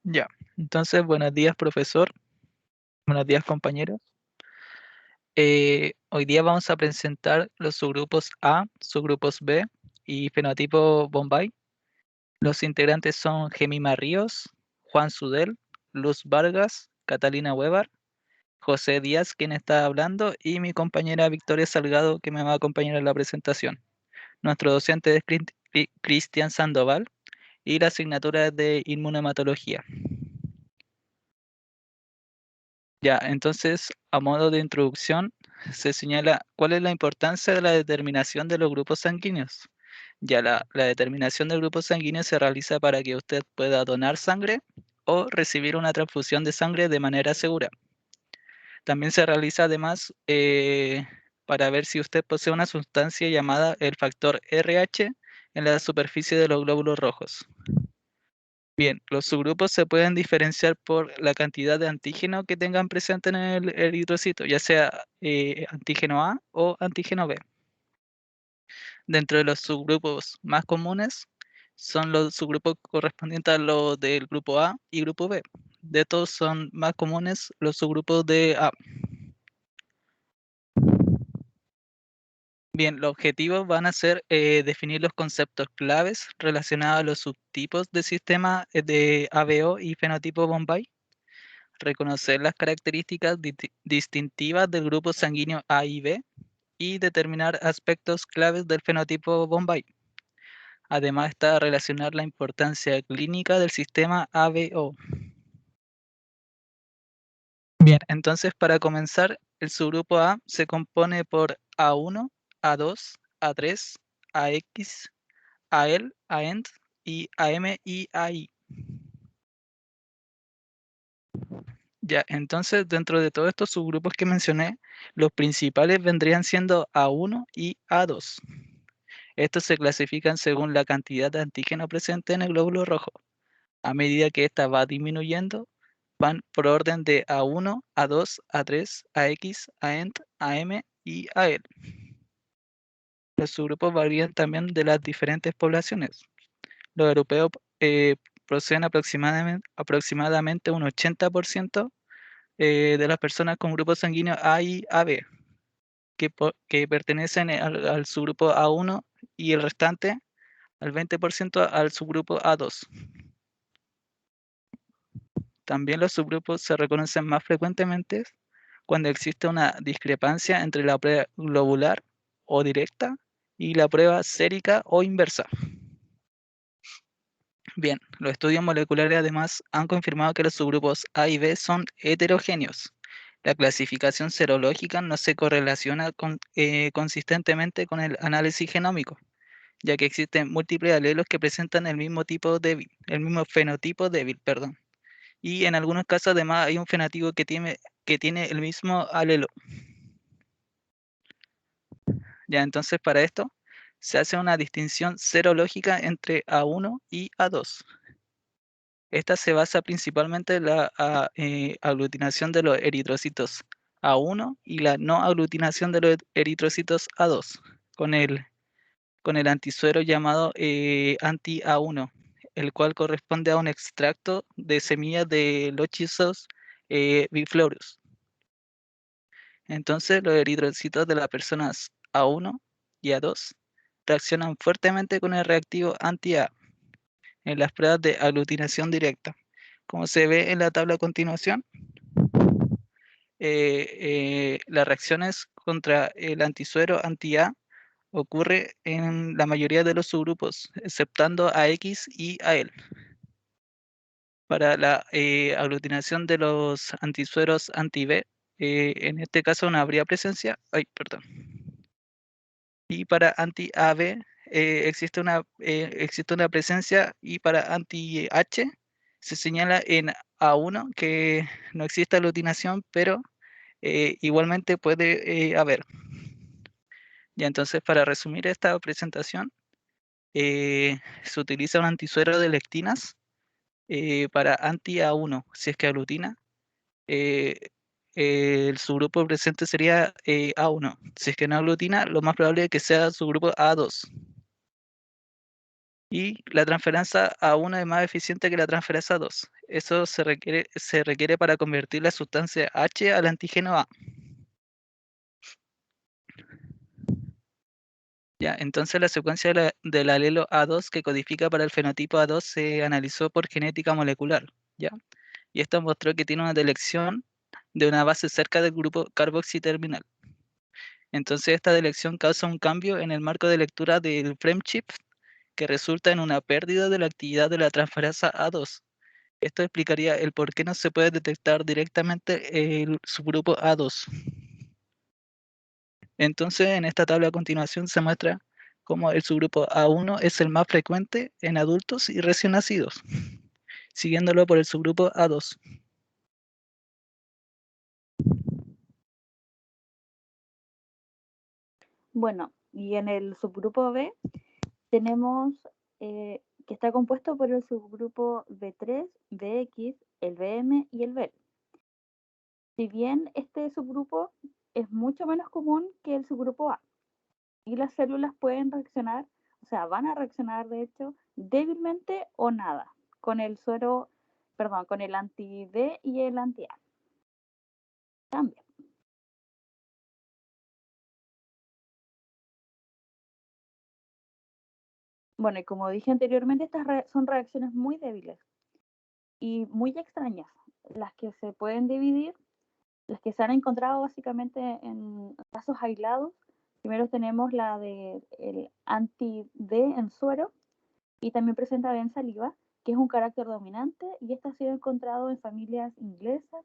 Ya, entonces buenos días, profesor. Buenos días, compañeros. Hoy día vamos a presentar los subgrupos A, subgrupos B y fenotipo Bombay. Los integrantes son Gemima Ríos, Juan Sudel, Luz Vargas, Catalina Weber, José Díaz, quien está hablando, y mi compañera Victoria Salgado, que me va a acompañar en la presentación. Nuestro docente es Cristian Sandoval y la asignatura es de inmunohematología. Ya, entonces, a modo de introducción, se señala cuál es la importancia de la determinación de los grupos sanguíneos. Ya la determinación del grupo sanguíneo se realiza para que usted pueda donar sangre o recibir una transfusión de sangre de manera segura. También se realiza además para ver si usted posee una sustancia llamada el factor RH en la superficie de los glóbulos rojos. Bien, los subgrupos se pueden diferenciar por la cantidad de antígeno que tengan presente en el eritrocito, ya sea antígeno A o antígeno B. Dentro de los subgrupos más comunes son los subgrupos correspondientes a los del grupo A y grupo B. De estos son más comunes los subgrupos de A. Bien, los objetivos van a ser definir los conceptos claves relacionados a los subtipos de sistema de ABO y fenotipo Bombay, reconocer las características distintivas del grupo sanguíneo A y B y determinar aspectos claves del fenotipo Bombay. Además está relacionar la importancia clínica del sistema ABO. Bien, entonces para comenzar, el subgrupo A se compone por A1, A2, A3, AX, AL, AEND y AM y AI. Ya, entonces dentro de todos estos subgrupos que mencioné, los principales vendrían siendo A1 y A2. Estos se clasifican según la cantidad de antígeno presente en el glóbulo rojo. A medida que ésta va disminuyendo, van por orden de A1, A2, A3, AX, AEND, AM y AL. Los subgrupos varían también de las diferentes poblaciones. Los europeos eh, proceden aproximadamente un 80% de las personas con grupos sanguíneos A y AB, que pertenecen al subgrupo A1 y el restante, al 20%, al subgrupo A2. También los subgrupos se reconocen más frecuentemente cuando existe una discrepancia entre la prueba globular o directa y la prueba sérica o inversa. Bien, los estudios moleculares además han confirmado que los subgrupos A y B son heterogéneos. La clasificación serológica no se correlaciona consistentemente con el análisis genómico, ya que existen múltiples alelos que presentan el mismo tipo débil, el mismo fenotipo débil, perdón. Y en algunos casos además hay un fenotipo que tiene el mismo alelo. Ya, entonces para esto se hace una distinción serológica entre A1 y A2. Esta se basa principalmente en la aglutinación de los eritrocitos A1 y la no aglutinación de los eritrocitos A2 con el antisuero llamado anti-A1, el cual corresponde a un extracto de semillas de Lochisos biflorus. Entonces, los eritrocitos de las personas A1 y A2 reaccionan fuertemente con el reactivo anti-A en las pruebas de aglutinación directa. Como se ve en la tabla a continuación, las reacciones contra el antisuero anti-A ocurre en la mayoría de los subgrupos, exceptando a X y a L. Para la aglutinación de los antisueros anti-B, en este caso no habría presencia. Ay, perdón. Y para anti-AB existe una presencia, y para anti-H se señala en A1 que no existe aglutinación, pero igualmente puede haber. Ya, entonces, para resumir esta presentación, se utiliza un antisuero de lectinas para anti-A1, si es que aglutina. eh, el subgrupo presente sería A1. Si es que no aglutina, lo más probable es que sea subgrupo A2. Y la transferencia A1 es más eficiente que la transferencia A2. Eso se requiere para convertir la sustancia H al antígeno A. Ya, entonces la secuencia del alelo A2 que codifica para el fenotipo A2 se analizó por genética molecular, ¿ya? Y esto mostró que tiene una delección de una base cerca del grupo carboxiterminal. Entonces esta delección causa un cambio en el marco de lectura del frame shift que resulta en una pérdida de la actividad de la transferasa A2. Esto explicaría el por qué no se puede detectar directamente el subgrupo A2. Entonces, en esta tabla a continuación se muestra cómo el subgrupo A1 es el más frecuente en adultos y recién nacidos, siguiéndolo por el subgrupo A2. Bueno, y en el subgrupo B tenemos que está compuesto por el subgrupo B3, BX, el BM y el BL. Si bien este subgrupo es mucho menos común que el subgrupo A, y las células pueden reaccionar, o sea, van a reaccionar de hecho débilmente o nada con el suero, perdón, con el anti-D y el anti-A. También. Bueno, y como dije anteriormente, estas son reacciones muy débiles y muy extrañas, las que se pueden dividir, las que se han encontrado básicamente en casos aislados. Primero tenemos la del anti-D en suero y también presenta B en saliva, que es un carácter dominante y este ha sido encontrado en familias inglesas.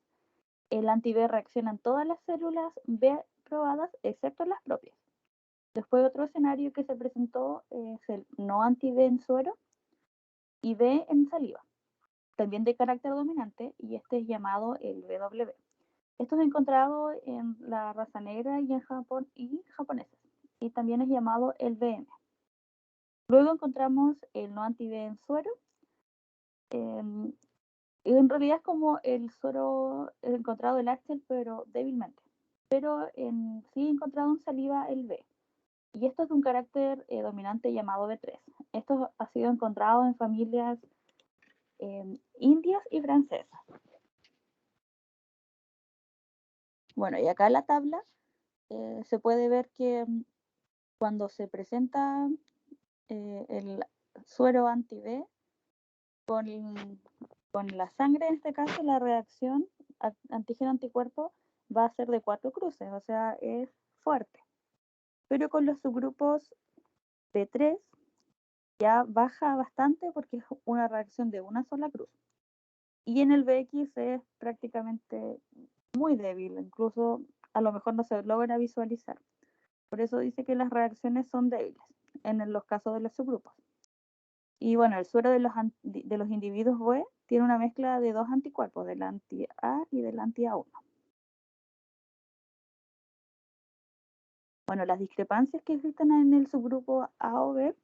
El anti-B reacciona en todas las células B probadas, excepto en las propias. Después otro escenario que se presentó es el no anti-B en suero y B en saliva, también de carácter dominante, y este es llamado el BW. Esto es encontrado en la raza negra y en Japón y japoneses, y también es llamado el BM. Luego encontramos el no anti-B en suero. En realidad es como el suero encontrado el Axel, pero débilmente. Pero sí encontrado en saliva el B. Y esto es de un carácter dominante llamado B3. Esto ha sido encontrado en familias indias y francesas. Bueno, y acá en la tabla se puede ver que cuando se presenta el suero anti-B con la sangre, en este caso, la reacción antígeno-anticuerpo va a ser de 4 cruces, o sea, es fuerte. Pero con los subgrupos B3 ya baja bastante porque es una reacción de una sola cruz. Y en el BX es prácticamente muy débil, incluso a lo mejor no se logra visualizar. Por eso dice que las reacciones son débiles en los casos de los subgrupos. Y bueno, el suero de los individuos B tiene una mezcla de dos anticuerpos, del anti-A y del anti-A1. Bueno, las discrepancias que existen en el subgrupo A o B,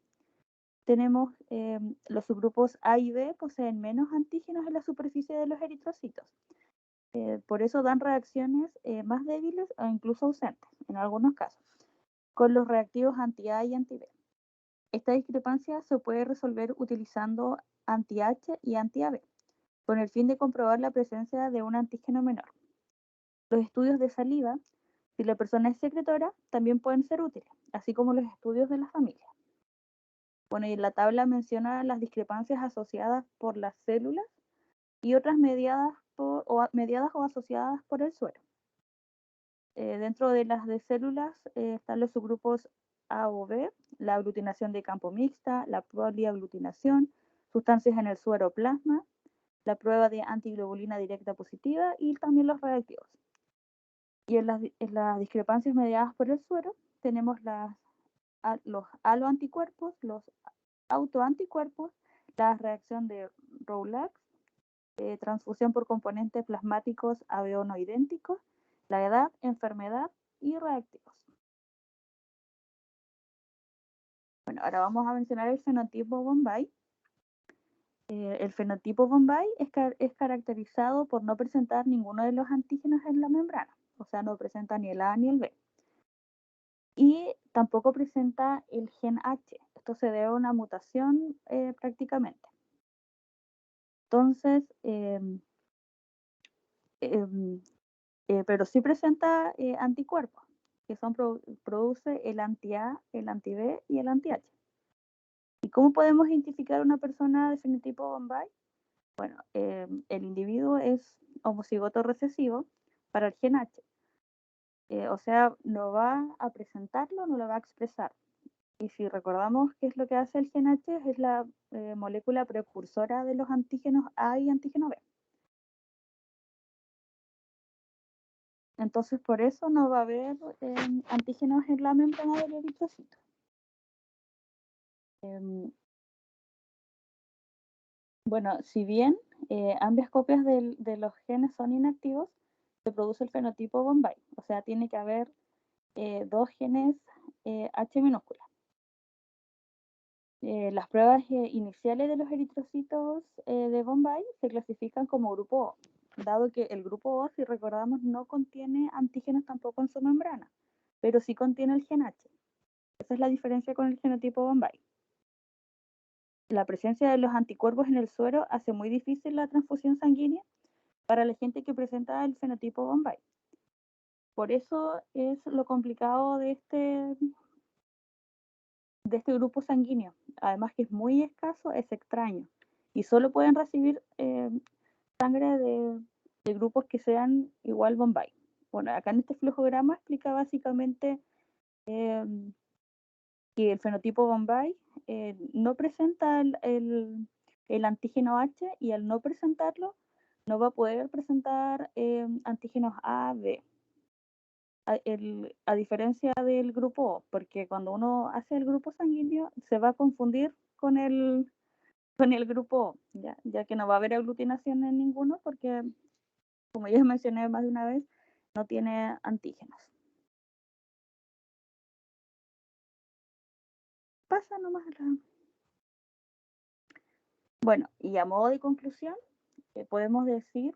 tenemos los subgrupos A y B poseen menos antígenos en la superficie de los eritrocitos. Por eso dan reacciones más débiles o incluso ausentes, en algunos casos, con los reactivos anti-A y anti-B. Esta discrepancia se puede resolver utilizando anti-H y anti-AB, con el fin de comprobar la presencia de un antígeno menor. Los estudios de saliva, si la persona es secretora, también pueden ser útiles, así como los estudios de la familia. Bueno, y la tabla menciona las discrepancias asociadas por las células y otras mediadas o asociadas por el suero. Dentro de las de células están los subgrupos A o B, la aglutinación de campo mixta, la poliaglutinación, sustancias en el suero plasma, la prueba de antiglobulina directa positiva y también los reactivos. Y en las discrepancias mediadas por el suero tenemos los aloanticuerpos, los autoanticuerpos, la reacción de Roulax, transfusión por componentes plasmáticos AB no idénticos, la edad, enfermedad y reactivos. Bueno, ahora vamos a mencionar el fenotipo Bombay. El fenotipo Bombay es caracterizado por no presentar ninguno de los antígenos en la membrana, o sea, no presenta ni el A ni el B. Y tampoco presenta el gen H. Esto se debe a una mutación prácticamente. Entonces, pero sí presenta anticuerpos, que son produce el anti-A, el anti-B y el anti-H. ¿Y cómo podemos identificar una persona de fenotipo Bombay? Bueno, el individuo es homocigoto recesivo para el gen H. O sea, no va a presentarlo, no lo va a expresar. Y si recordamos qué es lo que hace el gen H, es la molécula precursora de los antígenos A y antígeno B. Entonces, por eso no va a haber antígenos en la membrana del eritrocito. Bueno, si bien ambas copias de los genes son inactivos, se produce el fenotipo Bombay. O sea, tiene que haber dos genes H minúscula. Las pruebas iniciales de los eritrocitos de Bombay se clasifican como grupo O, dado que el grupo O, si recordamos, no contiene antígenos tampoco en su membrana, pero sí contiene el gen H. Esa es la diferencia con el genotipo Bombay. La presencia de los anticuerpos en el suero hace muy difícil la transfusión sanguínea para la gente que presenta el fenotipo Bombay. Por eso es lo complicado de este grupo sanguíneo. Además que es muy escaso, es extraño. Y solo pueden recibir sangre de grupos que sean igual Bombay. Bueno, acá en este flujograma explica básicamente que el fenotipo Bombay no presenta el antígeno H y al no presentarlo no va a poder presentar antígenos A, B. A diferencia del grupo O, porque cuando uno hace el grupo sanguíneo se va a confundir con el grupo O, ya que no va a haber aglutinación en ninguno porque, como ya mencioné más de una vez, no tiene antígenos. Pasa nomás. Bueno, y a modo de conclusión, podemos decir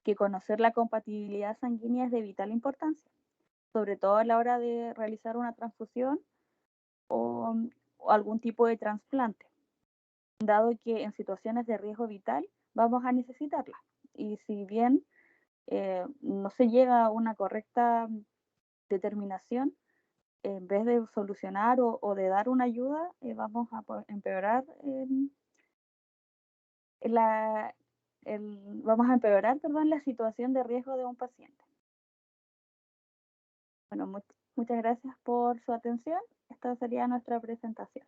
que conocer la compatibilidad sanguínea es de vital importancia, sobre todo a la hora de realizar una transfusión o algún tipo de trasplante, dado que en situaciones de riesgo vital vamos a necesitarla. Y si bien no se llega a una correcta determinación, en vez de solucionar o de dar una ayuda, vamos a empeorar vamos a empeorar, perdón, la situación de riesgo de un paciente. Bueno, muchas gracias por su atención. Esta sería nuestra presentación.